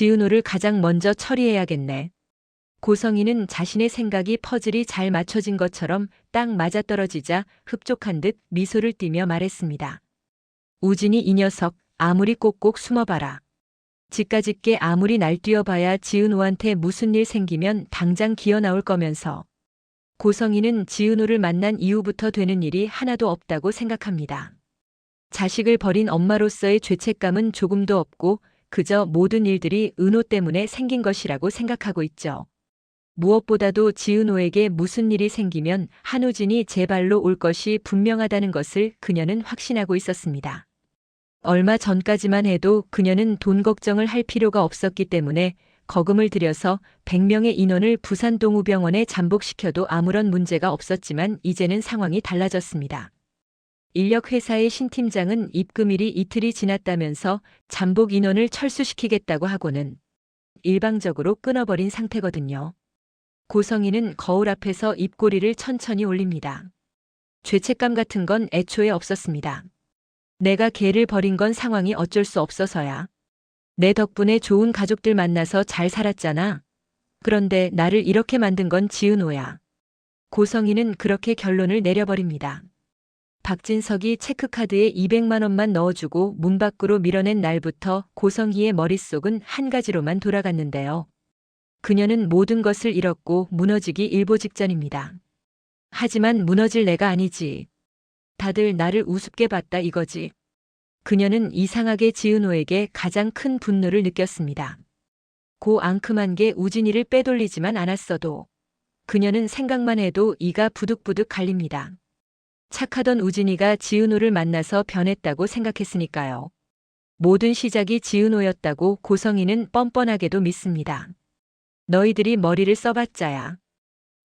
지은호를 가장 먼저 처리해야겠네. 고성희는 자신의 생각이 퍼즐이 잘 맞춰진 것처럼 딱 맞아떨어지자 흡족한 듯 미소를 띠며 말했습니다. 우진이 이 녀석 아무리 꼭꼭 숨어봐라. 지까짓게 아무리 날뛰어봐야 지은호한테 무슨 일 생기면 당장 기어나올 거면서. 고성희는 지은호를 만난 이후부터 되는 일이 하나도 없다고 생각합니다. 자식을 버린 엄마로서의 죄책감은 조금도 없고 그저 모든 일들이 은호 때문에 생긴 것이라고 생각하고 있죠. 무엇보다도 지은호에게 무슨 일이 생기면 한우진이 제 발로 올 것이 분명하다는 것을 그녀는 확신하고 있었습니다. 얼마 전까지만 해도 그녀는 돈 걱정을 할 필요가 없었기 때문에 거금을 들여서 100명의 인원을 부산 동우병원에 잠복시켜도 아무런 문제가 없었지만 이제는 상황이 달라졌습니다. 인력회사의 신 팀장은 입금일이 이틀이 지났다면서 잠복 인원을 철수시키겠다고 하고는 일방적으로 끊어버린 상태거든요. 고성희는 거울 앞에서 입꼬리를 천천히 올립니다. 죄책감 같은 건 애초에 없었습니다. 내가 걔를 버린 건 상황이 어쩔 수 없어서야. 내 덕분에 좋은 가족들 만나서 잘 살았잖아. 그런데 나를 이렇게 만든 건 지은호야. 고성희는 그렇게 결론을 내려버립니다. 박진석이 체크카드에 200만 원만 넣어주고 문 밖으로 밀어낸 날부터 고성희의 머릿속은 한 가지로만 돌아갔는데요. 그녀는 모든 것을 잃었고 무너지기 일보 직전입니다. 하지만 무너질 내가 아니지. 다들 나를 우습게 봤다 이거지. 그녀는 이상하게 지은호에게 가장 큰 분노를 느꼈습니다. 고 앙큼한 게 우진이를 빼돌리지만 않았어도 그녀는 생각만 해도 이가 부득부득 갈립니다. 착하던 우진이가 지은호를 만나서 변했다고 생각했으니까요. 모든 시작이 지은호였다고 고성희는 뻔뻔하게도 믿습니다. 너희들이 머리를 써봤자야.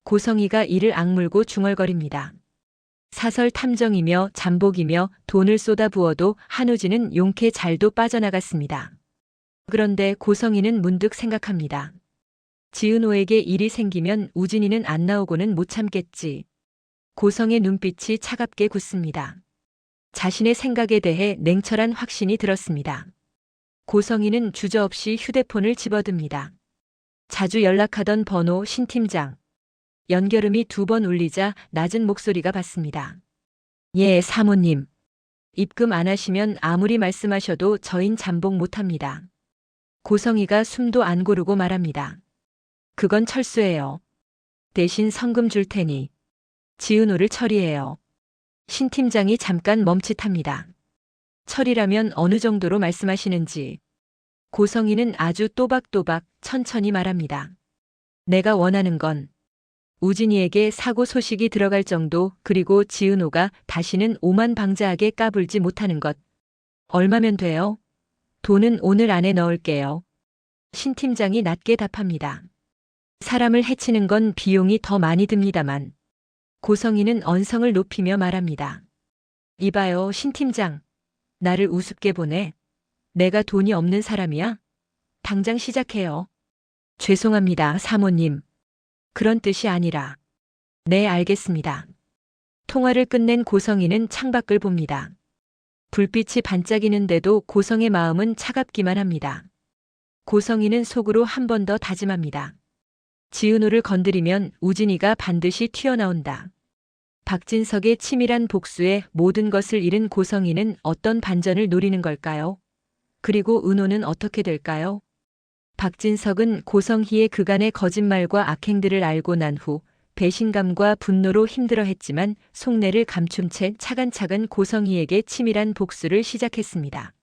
고성희가 이를 악물고 중얼거립니다. 사설 탐정이며 잠복이며 돈을 쏟아부어도 한우진은 용케 잘도 빠져나갔습니다. 그런데 고성희는 문득 생각합니다. 지은호에게 일이 생기면 우진이는 안 나오고는 못 참겠지. 고성의 눈빛이 차갑게 굳습니다. 자신의 생각에 대해 냉철한 확신이 들었습니다. 고성희는 주저없이 휴대폰을 집어듭니다. 자주 연락하던 번호 신 팀장. 연결음이 2번 울리자 낮은 목소리가 받습니다. 예, 사모님. 입금 안 하시면 아무리 말씀하셔도 저흰 잠복 못합니다. 고성희가 숨도 안 고르고 말합니다. 그건 철수해요. 대신 성금 줄 테니. 지은호를 처리해요. 신 팀장이 잠깐 멈칫합니다. 처리라면 어느 정도로 말씀하시는지. 고성희는 아주 또박또박 천천히 말합니다. 내가 원하는 건 우진이에게 사고 소식이 들어갈 정도 그리고 지은호가 다시는 오만방자하게 까불지 못하는 것. 얼마면 돼요? 돈은 오늘 안에 넣을게요. 신 팀장이 낮게 답합니다. 사람을 해치는 건 비용이 더 많이 듭니다만. 고성희는 언성을 높이며 말합니다. 이봐요, 신 팀장. 나를 우습게 보네. 내가 돈이 없는 사람이야? 당장 시작해요. 죄송합니다, 사모님. 그런 뜻이 아니라. 네, 알겠습니다. 통화를 끝낸 고성희는 창밖을 봅니다. 불빛이 반짝이는데도 고성의 마음은 차갑기만 합니다. 고성희는 속으로 한 번 더 다짐합니다. 지은호를 건드리면 우진이가 반드시 튀어나온다. 박진석의 치밀한 복수에 모든 것을 잃은 고성희는 어떤 반전을 노리는 걸까요? 그리고 은호는 어떻게 될까요? 박진석은 고성희의 그간의 거짓말과 악행들을 알고 난 후 배신감과 분노로 힘들어했지만 속내를 감춘 채 차근차근 고성희에게 치밀한 복수를 시작했습니다.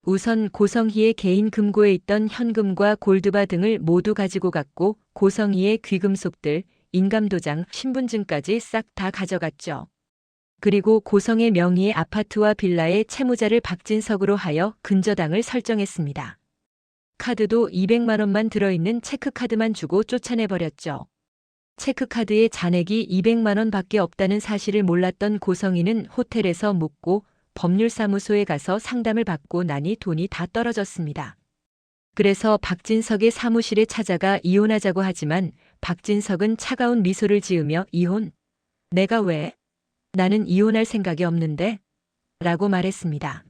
우선 고성희의 개인 금고에 있던 현금과 골드바 등을 모두 가지고 갔고 고성희의 귀금속들, 인감도장, 신분증까지 싹 다 가져갔죠. 그리고 고성의 명의의 아파트와 빌라의 채무자를 박진석으로 하여 근저당을 설정했습니다. 카드도 200만 원만 들어있는 체크카드만 주고 쫓아내버렸죠. 체크카드의 잔액이 200만 원밖에 없다는 사실을 몰랐던 고성희는 호텔에서 묵고 법률사무소에 가서 상담을 받고 나니 돈이 다 떨어졌습니다. 그래서 박진석의 사무실에 찾아가 이혼하자고 하지만 박진석은 차가운 미소를 지으며 이혼? 내가 왜? 나는 이혼할 생각이 없는데? 라고 말했습니다.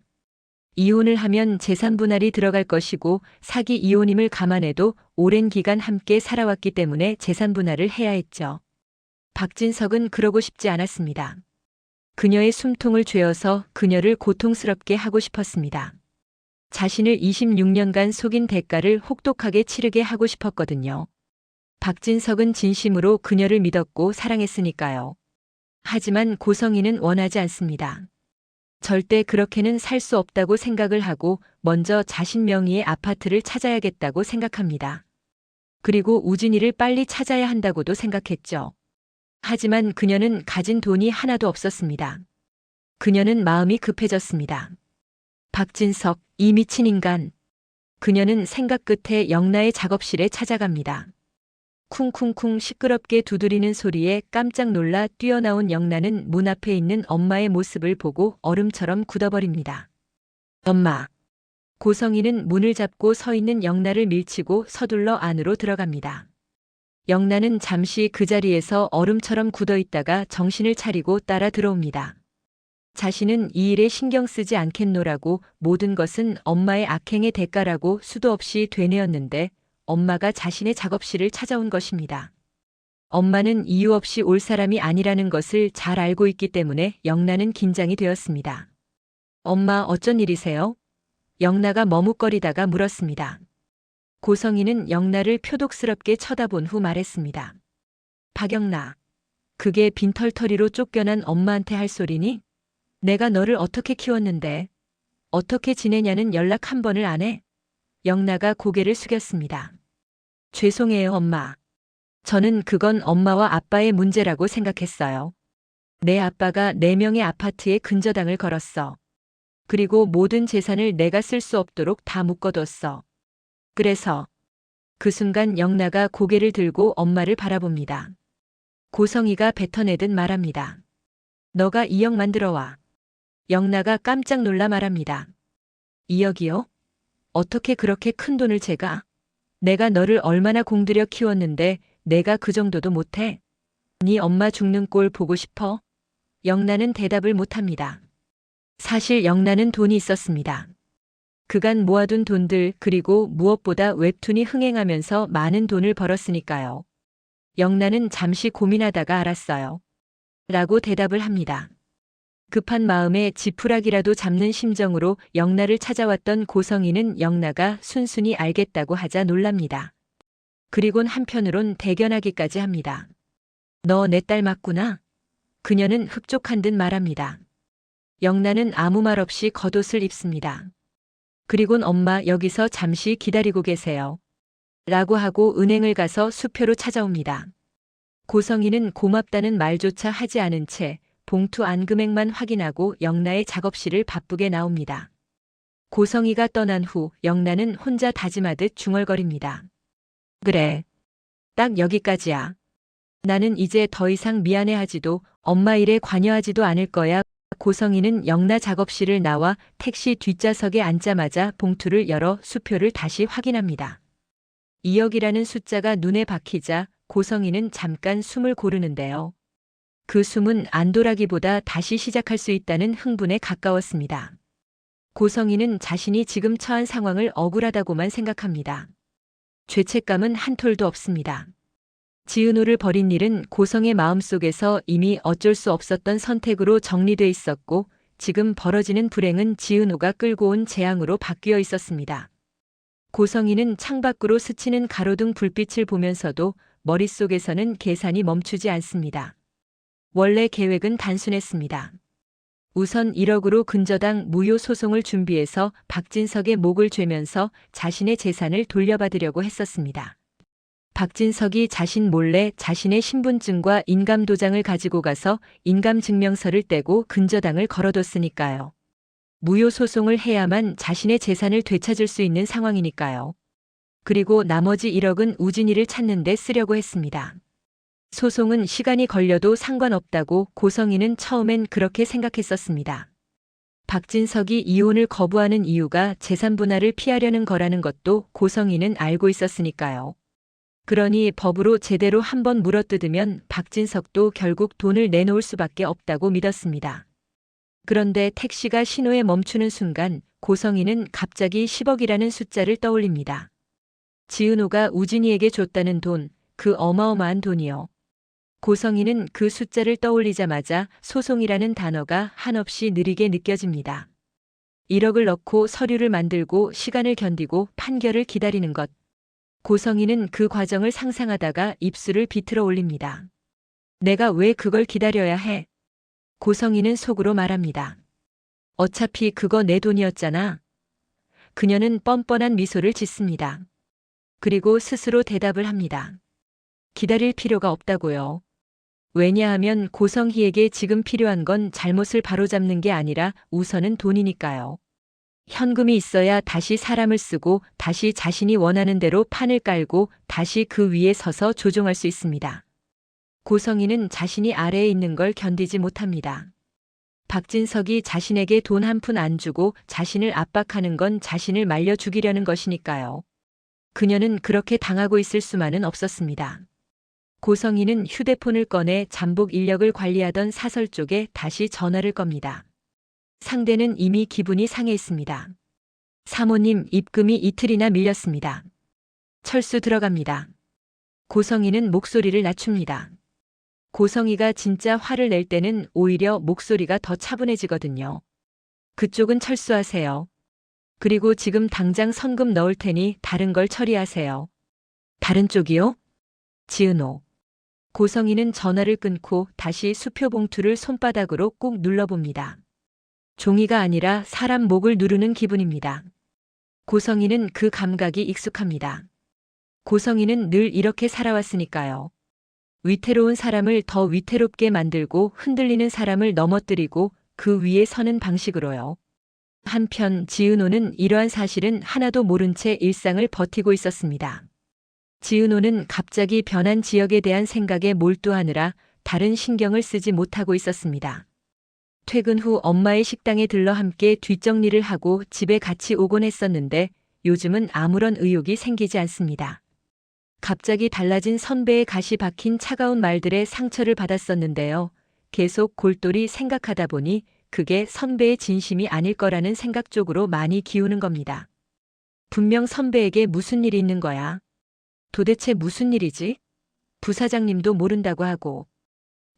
이혼을 하면 재산 분할이 들어갈 것이고 사기 이혼임을 감안해도 오랜 기간 함께 살아왔기 때문에 재산 분할을 해야 했죠. 박진석은 그러고 싶지 않았습니다. 그녀의 숨통을 죄어서 그녀를 고통스럽게 하고 싶었습니다. 자신을 26년간 속인 대가를 혹독하게 치르게 하고 싶었거든요. 박진석은 진심으로 그녀를 믿었고 사랑했으니까요. 하지만 고성희는 원하지 않습니다. 절대 그렇게는 살 수 없다고 생각을 하고 먼저 자신 명의의 아파트를 찾아야겠다고 생각합니다. 그리고 우진이를 빨리 찾아야 한다고도 생각했죠. 하지만 그녀는 가진 돈이 하나도 없었습니다. 그녀는 마음이 급해졌습니다. 박진석, 이 미친 인간. 그녀는 생각 끝에 영나의 작업실에 찾아갑니다. 쿵쿵쿵 시끄럽게 두드리는 소리에 깜짝 놀라 뛰어나온 영나는 문 앞에 있는 엄마의 모습을 보고 얼음처럼 굳어버립니다. 엄마. 고성희는 문을 잡고 서 있는 영나를 밀치고 서둘러 안으로 들어갑니다. 영나는 잠시 그 자리에서 얼음처럼 굳어 있다가 정신을 차리고 따라 들어옵니다. 자신은 이 일에 신경 쓰지 않겠노라고 모든 것은 엄마의 악행의 대가라고 수도 없이 되뇌었는데 엄마가 자신의 작업실을 찾아온 것입니다. 엄마는 이유 없이 올 사람이 아니라는 것을 잘 알고 있기 때문에 영나는 긴장이 되었습니다. 엄마, 어쩐 일이세요? 영나가 머뭇거리다가 물었습니다. 고성희는 영나를 표독스럽게 쳐다본 후 말했습니다. 박영나, 그게 빈털터리로 쫓겨난 엄마한테 할 소리니? 내가 너를 어떻게 키웠는데 어떻게 지내냐는 연락 한 번을 안 해? 영나가 고개를 숙였습니다. 죄송해요, 엄마. 저는 그건 엄마와 아빠의 문제라고 생각했어요. 내 아빠가 4명의 아파트에 근저당을 걸었어. 그리고 모든 재산을 내가 쓸 수 없도록 다 묶어뒀어. 그래서 그 순간 영나가 고개를 들고 엄마를 바라봅니다. 고성희가 뱉어내듯 말합니다. 너가 2억 만들어와. 영나가 깜짝 놀라 말합니다. 2억이요? 어떻게 그렇게 큰 돈을 제가? 내가 너를 얼마나 공들여 키웠는데 내가 그 정도도 못해? 네 엄마 죽는 꼴 보고 싶어? 영나는 대답을 못합니다. 사실 영나는 돈이 있었습니다. 그간 모아둔 돈들 그리고 무엇보다 웹툰이 흥행하면서 많은 돈을 벌었으니까요. 영나는 잠시 고민하다가 알았어요. 라고 대답을 합니다. 급한 마음에 지푸라기라도 잡는 심정으로 영나를 찾아왔던 고성희는 영나가 순순히 알겠다고 하자 놀랍니다. 그리곤 한편으론 대견하기까지 합니다. 너 내 딸 맞구나? 그녀는 흡족한 듯 말합니다. 영나는 아무 말 없이 겉옷을 입습니다. 그리곤 엄마 여기서 잠시 기다리고 계세요. 라고 하고 은행을 가서 수표로 찾아옵니다. 고성희는 고맙다는 말조차 하지 않은 채 봉투 안 금액만 확인하고 영나의 작업실을 바쁘게 나옵니다. 고성희가 떠난 후 영나는 혼자 다짐하듯 중얼거립니다. 그래. 딱 여기까지야. 나는 이제 더 이상 미안해하지도 엄마 일에 관여하지도 않을 거야. 고성희는 영나 작업실을 나와 택시 뒷좌석에 앉자마자 봉투를 열어 수표를 다시 확인합니다. 2억이라는 숫자가 눈에 박히자 고성희는 잠깐 숨을 고르는데요. 그 숨은 안도라기보다 다시 시작할 수 있다는 흥분에 가까웠습니다. 고성희는 자신이 지금 처한 상황을 억울하다고만 생각합니다. 죄책감은 한 톨도 없습니다. 지은호를 버린 일은 고성의 마음속에서 이미 어쩔 수 없었던 선택으로 정리돼 있었고 지금 벌어지는 불행은 지은호가 끌고 온 재앙으로 바뀌어 있었습니다. 고성희는 창밖으로 스치는 가로등 불빛을 보면서도 머릿속에서는 계산이 멈추지 않습니다. 원래 계획은 단순했습니다. 우선 1억으로 근저당 무효 소송을 준비해서 박진석의 목을 죄면서 자신의 재산을 돌려받으려고 했었습니다. 박진석이 자신 몰래 자신의 신분증과 인감도장을 가지고 가서 인감증명서를 떼고 근저당을 걸어뒀으니까요. 무효 소송을 해야만 자신의 재산을 되찾을 수 있는 상황이니까요. 그리고 나머지 1억은 우진이를 찾는 데 쓰려고 했습니다. 소송은 시간이 걸려도 상관없다고 고성희는 처음엔 그렇게 생각했었습니다. 박진석이 이혼을 거부하는 이유가 재산 분할을 피하려는 거라는 것도 고성희는 알고 있었으니까요. 그러니 법으로 제대로 한번 물어뜯으면 박진석도 결국 돈을 내놓을 수밖에 없다고 믿었습니다. 그런데 택시가 신호에 멈추는 순간 고성희는 갑자기 10억이라는 숫자를 떠올립니다. 지은호가 우진이에게 줬다는 돈, 그 어마어마한 돈이요. 고성희는 그 숫자를 떠올리자마자 소송이라는 단어가 한없이 느리게 느껴집니다. 1억을 넣고 서류를 만들고 시간을 견디고 판결을 기다리는 것. 고성희는 그 과정을 상상하다가 입술을 비틀어 올립니다. 내가 왜 그걸 기다려야 해? 고성희는 속으로 말합니다. 어차피 그거 내 돈이었잖아. 그녀는 뻔뻔한 미소를 짓습니다. 그리고 스스로 대답을 합니다. 기다릴 필요가 없다고요. 왜냐하면 고성희에게 지금 필요한 건 잘못을 바로잡는 게 아니라 우선은 돈이니까요. 현금이 있어야 다시 사람을 쓰고 다시 자신이 원하는 대로 판을 깔고 다시 그 위에 서서 조종할 수 있습니다. 고성희는 자신이 아래에 있는 걸 견디지 못합니다. 박진석이 자신에게 돈 한 푼 안 주고 자신을 압박하는 건 자신을 말려 죽이려는 것이니까요. 그녀는 그렇게 당하고 있을 수만은 없었습니다. 고성희는 휴대폰을 꺼내 잠복 인력을 관리하던 사설 쪽에 다시 전화를 겁니다. 상대는 이미 기분이 상해 있습니다. 사모님, 입금이 이틀이나 밀렸습니다. 철수 들어갑니다. 고성희는 목소리를 낮춥니다. 고성희가 진짜 화를 낼 때는 오히려 목소리가 더 차분해지거든요. 그쪽은 철수하세요. 그리고 지금 당장 선금 넣을 테니 다른 걸 처리하세요. 다른 쪽이요? 지은호. 고성희는 전화를 끊고 다시 수표 봉투를 손바닥으로 꾹 눌러봅니다. 종이가 아니라 사람 목을 누르는 기분입니다. 고성희는 그 감각이 익숙합니다. 고성희는 늘 이렇게 살아왔으니까요. 위태로운 사람을 더 위태롭게 만들고 흔들리는 사람을 넘어뜨리고 그 위에 서는 방식으로요. 한편 지은호는 이러한 사실은 하나도 모른 채 일상을 버티고 있었습니다. 지은호는 갑자기 변한 지역에 대한 생각에 몰두하느라 다른 신경을 쓰지 못하고 있었습니다. 퇴근 후 엄마의 식당에 들러 함께 뒷정리를 하고 집에 같이 오곤 했었는데 요즘은 아무런 의욕이 생기지 않습니다. 갑자기 달라진 선배의 가시 박힌 차가운 말들에 상처를 받았었는데요. 계속 골똘히 생각하다 보니 그게 선배의 진심이 아닐 거라는 생각 쪽으로 많이 기우는 겁니다. 분명 선배에게 무슨 일이 있는 거야. 도대체 무슨 일이지? 부사장님도 모른다고 하고.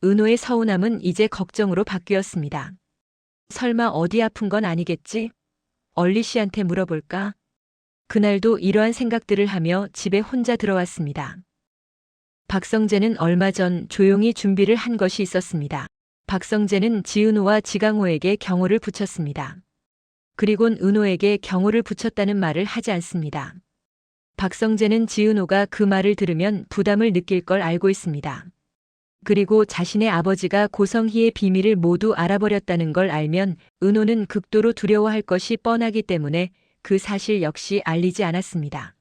은호의 서운함은 이제 걱정으로 바뀌었습니다. 설마 어디 아픈 건 아니겠지? 얼리 씨한테 물어볼까? 그날도 이러한 생각들을 하며 집에 혼자 들어왔습니다. 박성재는 얼마 전 조용히 준비를 한 것이 있었습니다. 박성재는 지은호와 지강호에게 경호를 붙였습니다. 그리곤 은호에게 경호를 붙였다는 말을 하지 않습니다. 박성재는 지은호가 그 말을 들으면 부담을 느낄 걸 알고 있습니다. 그리고 자신의 아버지가 고성희의 비밀을 모두 알아버렸다는 걸 알면 은호는 극도로 두려워할 것이 뻔하기 때문에 그 사실 역시 알리지 않았습니다.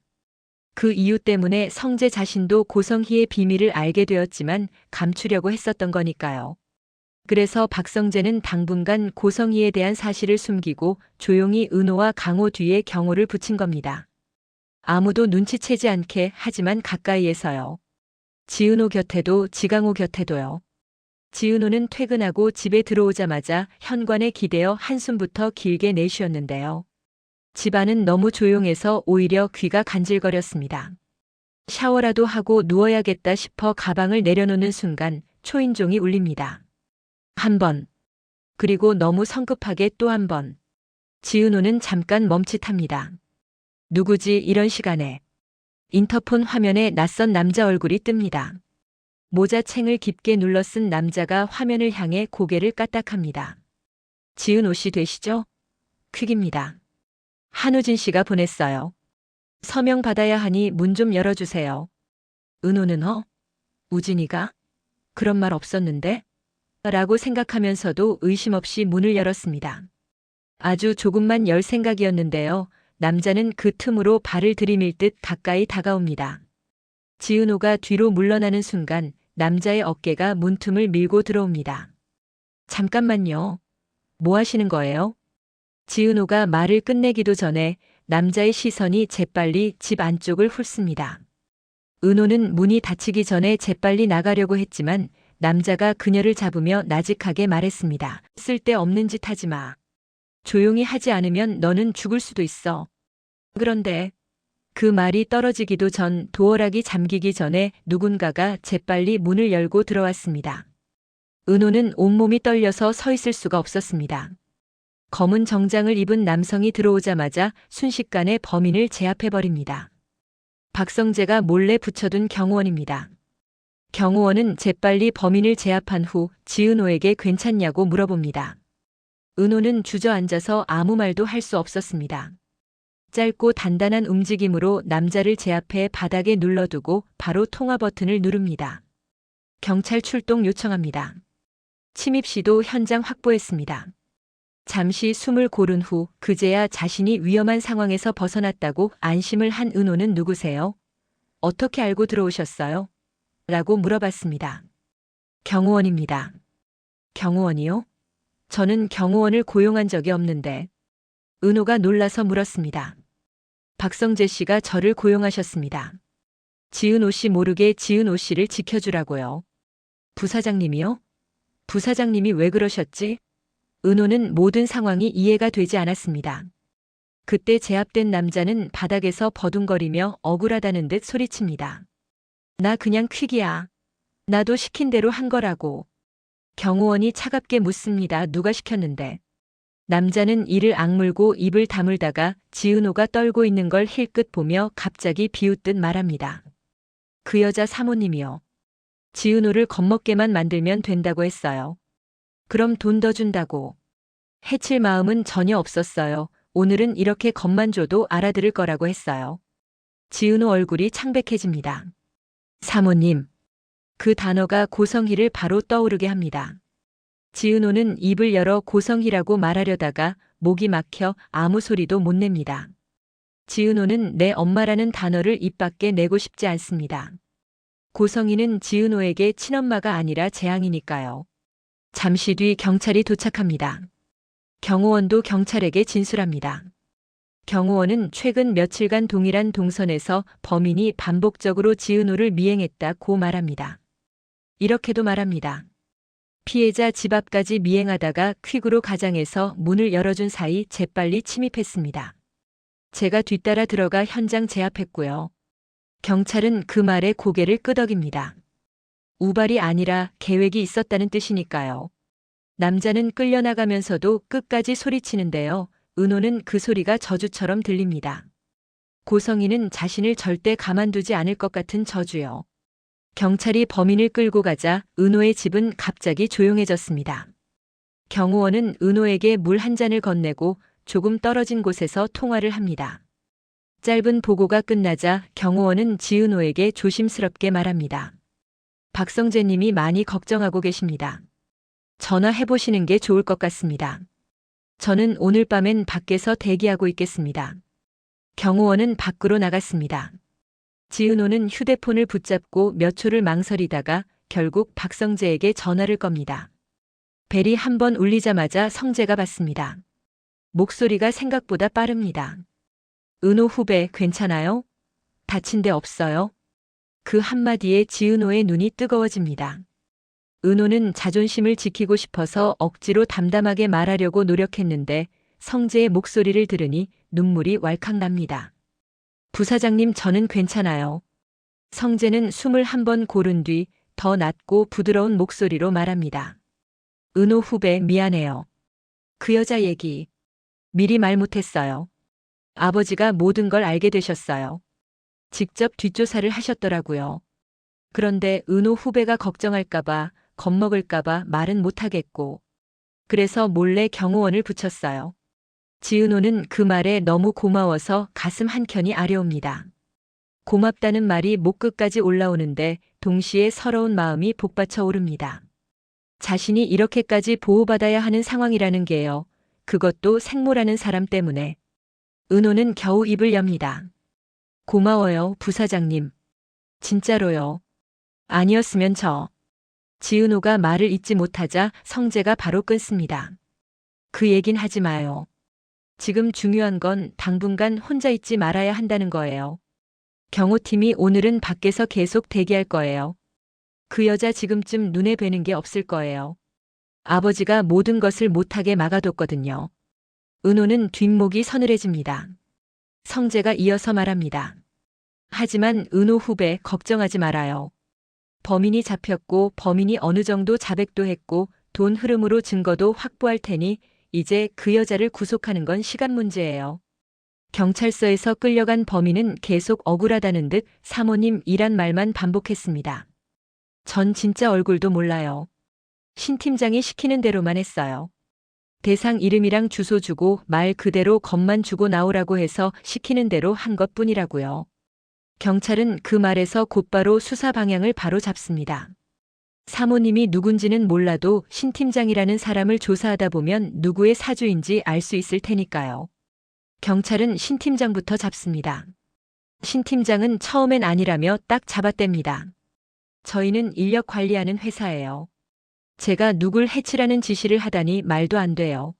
그 이유 때문에 성재 자신도 고성희의 비밀을 알게 되었지만 감추려고 했었던 거니까요. 그래서 박성재는 당분간 고성희에 대한 사실을 숨기고 조용히 은호와 강호 뒤에 경호를 붙인 겁니다. 아무도 눈치채지 않게 하지만 가까이에서요. 지은호 곁에도 지강호 곁에도요. 지은호는 퇴근하고 집에 들어오자마자 현관에 기대어 한숨부터 길게 내쉬었는데요. 집안은 너무 조용해서 오히려 귀가 간질거렸습니다. 샤워라도 하고 누워야겠다 싶어 가방을 내려놓는 순간 초인종이 울립니다. 한 번. 그리고 너무 성급하게 또 한 번. 지은호는 잠깐 멈칫합니다. 누구지 이런 시간에. 인터폰 화면에 낯선 남자 얼굴이 뜹니다. 모자챙을 깊게 눌러 쓴 남자가 화면을 향해 고개를 까딱합니다. 지은호 씨 되시죠? 퀵입니다. 한우진 씨가 보냈어요. 서명 받아야 하니 문 좀 열어주세요. 은호는 우진이가? 그런 말 없었는데? 라고 생각하면서도 의심 없이 문을 열었습니다. 아주 조금만 열 생각이었는데요. 남자는 그 틈으로 발을 들이밀 듯 가까이 다가옵니다. 지은호가 뒤로 물러나는 순간 남자의 어깨가 문틈을 밀고 들어옵니다. 잠깐만요. 뭐 하시는 거예요? 지은호가 말을 끝내기도 전에 남자의 시선이 재빨리 집 안쪽을 훑습니다. 은호는 문이 닫히기 전에 재빨리 나가려고 했지만 남자가 그녀를 잡으며 나직하게 말했습니다. 쓸데없는 짓 하지 마. 조용히 하지 않으면 너는 죽을 수도 있어. 그런데 그 말이 떨어지기도 전 도어락이 잠기기 전에 누군가가 재빨리 문을 열고 들어왔습니다. 은호는 온몸이 떨려서 서 있을 수가 없었습니다. 검은 정장을 입은 남성이 들어오자마자 순식간에 범인을 제압해버립니다. 박성재가 몰래 붙여둔 경호원입니다. 경호원은 재빨리 범인을 제압한 후 지은호에게 괜찮냐고 물어봅니다. 은호는 주저앉아서 아무 말도 할 수 없었습니다. 짧고 단단한 움직임으로 남자를 제압해 바닥에 눌러두고 바로 통화 버튼을 누릅니다. 경찰 출동 요청합니다. 침입 시도 현장 확보했습니다. 잠시 숨을 고른 후 그제야 자신이 위험한 상황에서 벗어났다고 안심을 한 은호는 누구세요? 어떻게 알고 들어오셨어요? 라고 물어봤습니다. 경호원입니다. 경호원이요? 저는 경호원을 고용한 적이 없는데. 은호가 놀라서 물었습니다. 박성재 씨가 저를 고용하셨습니다. 지은호 씨 모르게 지은호 씨를 지켜주라고요. 부사장님이요? 부사장님이 왜 그러셨지? 은호는 모든 상황이 이해가 되지 않았습니다. 그때 제압된 남자는 바닥에서 버둥거리며 억울하다는 듯 소리칩니다. 나 그냥 퀵이야. 나도 시킨 대로 한 거라고. 경호원이 차갑게 묻습니다. 누가 시켰는데? 남자는 이를 악물고 입을 다물다가 지은호가 떨고 있는 걸 힐끗 보며 갑자기 비웃듯 말합니다. 그 여자 사모님이요. 지은호를 겁먹게만 만들면 된다고 했어요. 그럼 돈 더 준다고. 해칠 마음은 전혀 없었어요. 오늘은 이렇게 겁만 줘도 알아들을 거라고 했어요. 지은호 얼굴이 창백해집니다. 사모님. 그 단어가 고성희를 바로 떠오르게 합니다. 지은호는 입을 열어 고성희라고 말하려다가 목이 막혀 아무 소리도 못 냅니다. 지은호는 내 엄마라는 단어를 입 밖에 내고 싶지 않습니다. 고성희는 지은호에게 친엄마가 아니라 재앙이니까요. 잠시 뒤 경찰이 도착합니다. 경호원도 경찰에게 진술합니다. 경호원은 최근 며칠간 동일한 동선에서 범인이 반복적으로 지은호를 미행했다고 말합니다. 이렇게도 말합니다. 피해자 집 앞까지 미행하다가 퀵으로 가장에서 문을 열어준 사이 재빨리 침입했습니다. 제가 뒤따라 들어가 현장 제압했고요. 경찰은 그 말에 고개를 끄덕입니다. 우발이 아니라 계획이 있었다는 뜻이니까요. 남자는 끌려나가면서도 끝까지 소리치는데요. 은호는 그 소리가 저주처럼 들립니다. 고성희는 자신을 절대 가만두지 않을 것 같은 저주요. 경찰이 범인을 끌고 가자 은호의 집은 갑자기 조용해졌습니다. 경호원은 은호에게 물 한 잔을 건네고 조금 떨어진 곳에서 통화를 합니다. 짧은 보고가 끝나자 경호원은 지은호에게 조심스럽게 말합니다. 박성재님이 많이 걱정하고 계십니다. 전화해보시는 게 좋을 것 같습니다. 저는 오늘 밤엔 밖에서 대기하고 있겠습니다. 경호원은 밖으로 나갔습니다. 지은호는 휴대폰을 붙잡고 몇 초를 망설이다가 결국 박성재에게 전화를 겁니다. 벨이 한 번 울리자마자 성재가 받습니다. 목소리가 생각보다 빠릅니다. 은호 후배 괜찮아요? 다친 데 없어요? 그 한마디에 지은호의 눈이 뜨거워집니다. 은호는 자존심을 지키고 싶어서 억지로 담담하게 말하려고 노력했는데 성재의 목소리를 들으니 눈물이 왈칵 납니다. 부사장님 저는 괜찮아요. 성재는 숨을 한 번 고른 뒤 더 낮고 부드러운 목소리로 말합니다. 은호 후배 미안해요. 그 여자 얘기 미리 말 못했어요. 아버지가 모든 걸 알게 되셨어요. 직접 뒷조사를 하셨더라고요. 그런데 은호 후배가 걱정할까봐 겁먹을까봐 말은 못하겠고 그래서 몰래 경호원을 붙였어요. 지은호는 그 말에 너무 고마워서 가슴 한켠이 아려옵니다. 고맙다는 말이 목 끝까지 올라오는데 동시에 서러운 마음이 복받쳐 오릅니다. 자신이 이렇게까지 보호받아야 하는 상황이라는 게요. 그것도 생모라는 사람 때문에. 은호는 겨우 입을 엽니다. 고마워요, 부사장님. 진짜로요. 아니었으면 저. 지은호가 말을 잇지 못하자 성재가 바로 끊습니다. 그 얘긴 하지 마요. 지금 중요한 건 당분간 혼자 있지 말아야 한다는 거예요. 경호팀이 오늘은 밖에서 계속 대기할 거예요. 그 여자 지금쯤 눈에 뵈는 게 없을 거예요. 아버지가 모든 것을 못하게 막아뒀거든요. 은호는 뒷목이 서늘해집니다. 성재가 이어서 말합니다. 하지만 은호 후배 걱정하지 말아요. 범인이 잡혔고 범인이 어느 정도 자백도 했고 돈 흐름으로 증거도 확보할 테니 이제 그 여자를 구속하는 건 시간 문제예요. 경찰서에서 끌려간 범인은 계속 억울하다는 듯 사모님이란 말만 반복했습니다. 전 진짜 얼굴도 몰라요. 신 팀장이 시키는 대로만 했어요. 대상 이름이랑 주소 주고 말 그대로 겁만 주고 나오라고 해서 시키는 대로 한 것뿐이라고요. 경찰은 그 말에서 곧바로 수사 방향을 바로 잡습니다. 사모님이 누군지는 몰라도 신 팀장이라는 사람을 조사하다 보면 누구의 사주인지 알 수 있을 테니까요. 경찰은 신 팀장부터 잡습니다. 신 팀장은 처음엔 아니라며 딱 잡아댑니다. 저희는 인력 관리하는 회사예요. 제가 누굴 해치라는 지시를 하다니 말도 안 돼요.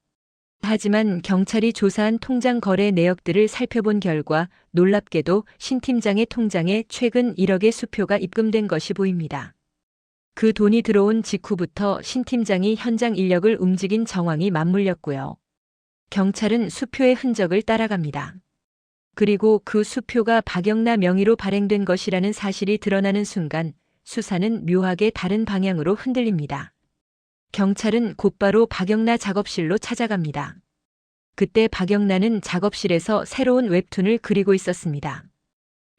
하지만 경찰이 조사한 통장 거래 내역들을 살펴본 결과 놀랍게도 신 팀장의 통장에 최근 1억의 수표가 입금된 것이 보입니다. 그 돈이 들어온 직후부터 신 팀장이 현장 인력을 움직인 정황이 맞물렸고요. 경찰은 수표의 흔적을 따라갑니다. 그리고 그 수표가 박영나 명의로 발행된 것이라는 사실이 드러나는 순간 수사는 묘하게 다른 방향으로 흔들립니다. 경찰은 곧바로 박영나 작업실로 찾아갑니다. 그때 박영나는 작업실에서 새로운 웹툰을 그리고 있었습니다.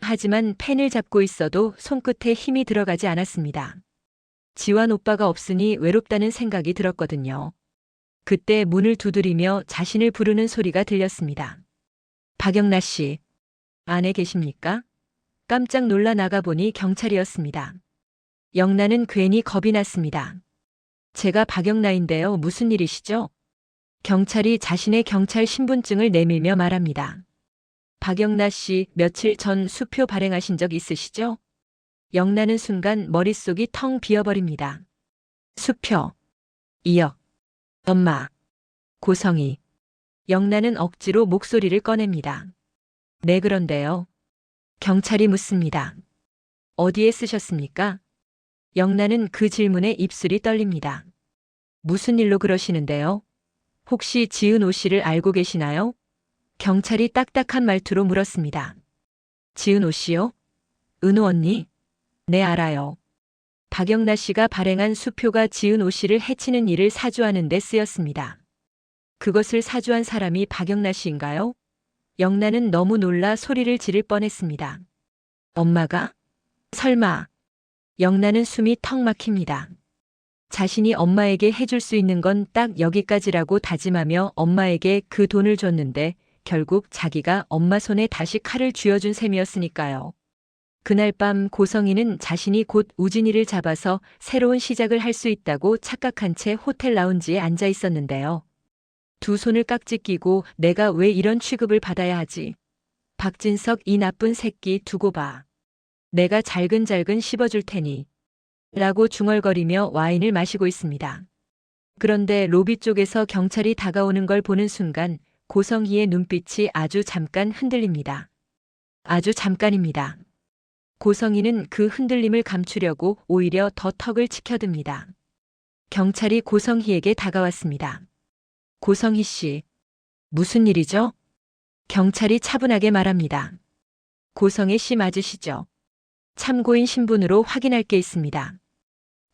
하지만 펜을 잡고 있어도 손끝에 힘이 들어가지 않았습니다. 지환 오빠가 없으니 외롭다는 생각이 들었거든요. 그때 문을 두드리며 자신을 부르는 소리가 들렸습니다. 박영나 씨, 안에 계십니까? 깜짝 놀라 나가보니 경찰이었습니다. 영나는 괜히 겁이 났습니다. 제가 박영나인데요. 무슨 일이시죠? 경찰이 자신의 경찰 신분증을 내밀며 말합니다. 박영나 씨, 며칠 전 수표 발행하신 적 있으시죠? 영나는 순간 머릿속이 텅 비어버립니다. 수표. 2억. 엄마. 고성이. 영나는 억지로 목소리를 꺼냅니다. 네, 그런데요. 경찰이 묻습니다. 어디에 쓰셨습니까? 영나는 그 질문에 입술이 떨립니다. 무슨 일로 그러시는데요? 혹시 지은오 씨를 알고 계시나요? 경찰이 딱딱한 말투로 물었습니다. 지은오 씨요? 은호 언니? 네, 알아요. 박영나 씨가 발행한 수표가 지은오 씨를 해치는 일을 사주하는 데 쓰였습니다. 그것을 사주한 사람이 박영나 씨인가요? 영나는 너무 놀라 소리를 지를 뻔했습니다. 엄마가? 설마. 영나는 숨이 턱 막힙니다. 자신이 엄마에게 해줄 수 있는 건 딱 여기까지라고 다짐하며 엄마에게 그 돈을 줬는데 결국 자기가 엄마 손에 다시 칼을 쥐어준 셈이었으니까요. 그날 밤 고성이는 자신이 곧 우진이를 잡아서 새로운 시작을 할 수 있다고 착각한 채 호텔 라운지에 앉아 있었는데요. 두 손을 깍지 끼고 내가 왜 이런 취급을 받아야 하지? 박진석 이 나쁜 새끼 두고 봐. 내가 잘근잘근 씹어줄 테니. 라고 중얼거리며 와인을 마시고 있습니다. 그런데 로비 쪽에서 경찰이 다가오는 걸 보는 순간 고성희의 눈빛이 아주 잠깐 흔들립니다. 아주 잠깐입니다. 고성희는 그 흔들림을 감추려고 오히려 더 턱을 치켜듭니다. 경찰이 고성희에게 다가왔습니다. 고성희 씨, 무슨 일이죠? 경찰이 차분하게 말합니다. 고성희 씨 맞으시죠? 참고인 신분으로 확인할 게 있습니다.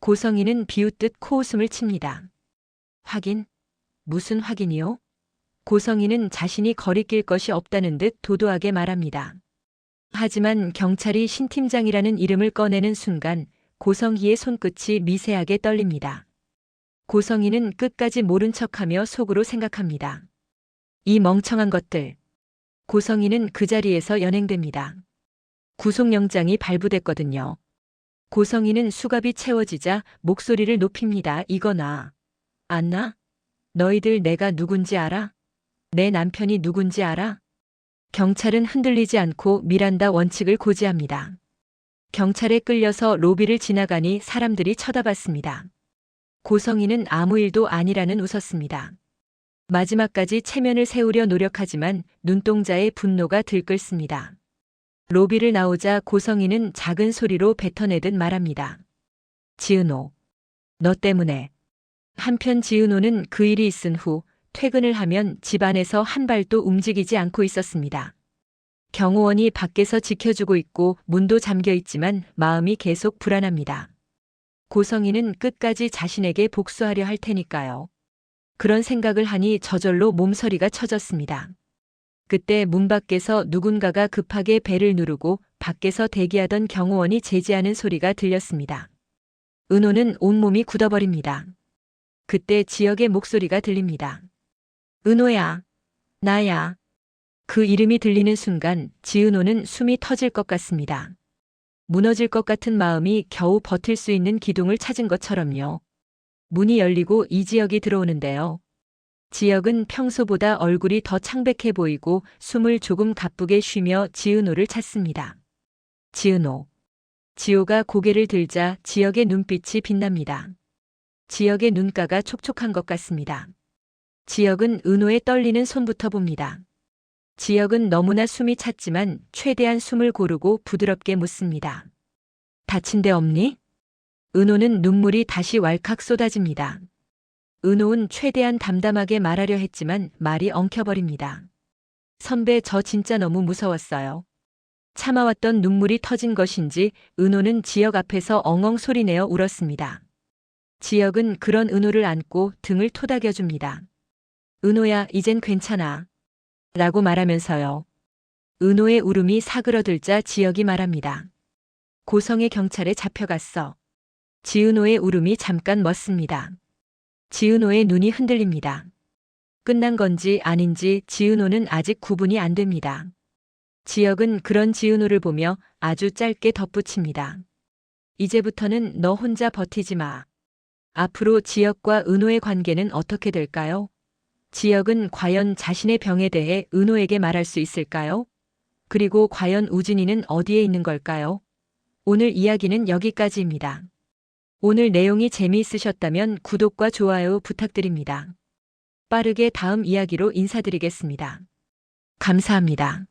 고성희는 비웃듯 코웃음을 칩니다. 확인? 무슨 확인이요? 고성희는 자신이 거리낄 것이 없다는 듯 도도하게 말합니다. 하지만 경찰이 신 팀장이라는 이름을 꺼내는 순간 고성희의 손끝이 미세하게 떨립니다. 고성희는 끝까지 모른 척하며 속으로 생각합니다. 이 멍청한 것들. 고성희는 그 자리에서 연행됩니다. 구속영장이 발부됐거든요. 고성희는 수갑이 채워지자 목소리를 높입니다. 이거 나. 안 나? 너희들 내가 누군지 알아? 내 남편이 누군지 알아? 경찰은 흔들리지 않고 미란다 원칙을 고지합니다. 경찰에 끌려서 로비를 지나가니 사람들이 쳐다봤습니다. 고성희는 아무 일도 아니라는 웃었습니다. 마지막까지 체면을 세우려 노력하지만 눈동자에 분노가 들끓습니다. 로비를 나오자 고성희는 작은 소리로 뱉어내듯 말합니다. 지은호. 너 때문에. 한편 지은호는 그 일이 있은 후 퇴근을 하면 집안에서 한 발도 움직이지 않고 있었습니다. 경호원이 밖에서 지켜주고 있고 문도 잠겨 있지만 마음이 계속 불안합니다. 고성이는 끝까지 자신에게 복수하려 할 테니까요. 그런 생각을 하니 저절로 몸서리가 쳐졌습니다. 그때 문 밖에서 누군가가 급하게 벨을 누르고 밖에서 대기하던 경호원이 제지하는 소리가 들렸습니다. 은호는 온몸이 굳어버립니다. 그때 지역의 목소리가 들립니다. 은호야, 나야. 그 이름이 들리는 순간 지은호는 숨이 터질 것 같습니다. 무너질 것 같은 마음이 겨우 버틸 수 있는 기둥을 찾은 것처럼요. 문이 열리고 이지혁이 들어오는데요. 지혁은 평소보다 얼굴이 더 창백해 보이고 숨을 조금 가쁘게 쉬며 지은호를 찾습니다. 지은호. 지호가 고개를 들자 지혁의 눈빛이 빛납니다. 지혁의 눈가가 촉촉한 것 같습니다. 지혁은 은호의 떨리는 손부터 봅니다. 지혁은 너무나 숨이 찼지만 최대한 숨을 고르고 부드럽게 묻습니다. 다친 데 없니? 은호는 눈물이 다시 왈칵 쏟아집니다. 은호는 최대한 담담하게 말하려 했지만 말이 엉켜버립니다. 선배, 저 진짜 너무 무서웠어요. 참아왔던 눈물이 터진 것인지 은호는 지혁 앞에서 엉엉 소리내어 울었습니다. 지혁은 그런 은호를 안고 등을 토닥여줍니다. 은호야, 이젠 괜찮아. 라고 말하면서요. 은호의 울음이 사그러들자 지혁이 말합니다. 고성의 경찰에 잡혀갔어. 지은호의 울음이 잠깐 멎습니다. 지은호의 눈이 흔들립니다. 끝난 건지 아닌지 지은호는 아직 구분이 안 됩니다. 지혁은 그런 지은호를 보며 아주 짧게 덧붙입니다. 이제부터는 너 혼자 버티지 마. 앞으로 지혁과 은호의 관계는 어떻게 될까요? 지혁은 과연 자신의 병에 대해 은호에게 말할 수 있을까요? 그리고 과연 우진이는 어디에 있는 걸까요? 오늘 이야기는 여기까지입니다. 오늘 내용이 재미있으셨다면 구독과 좋아요 부탁드립니다. 빠르게 다음 이야기로 인사드리겠습니다. 감사합니다.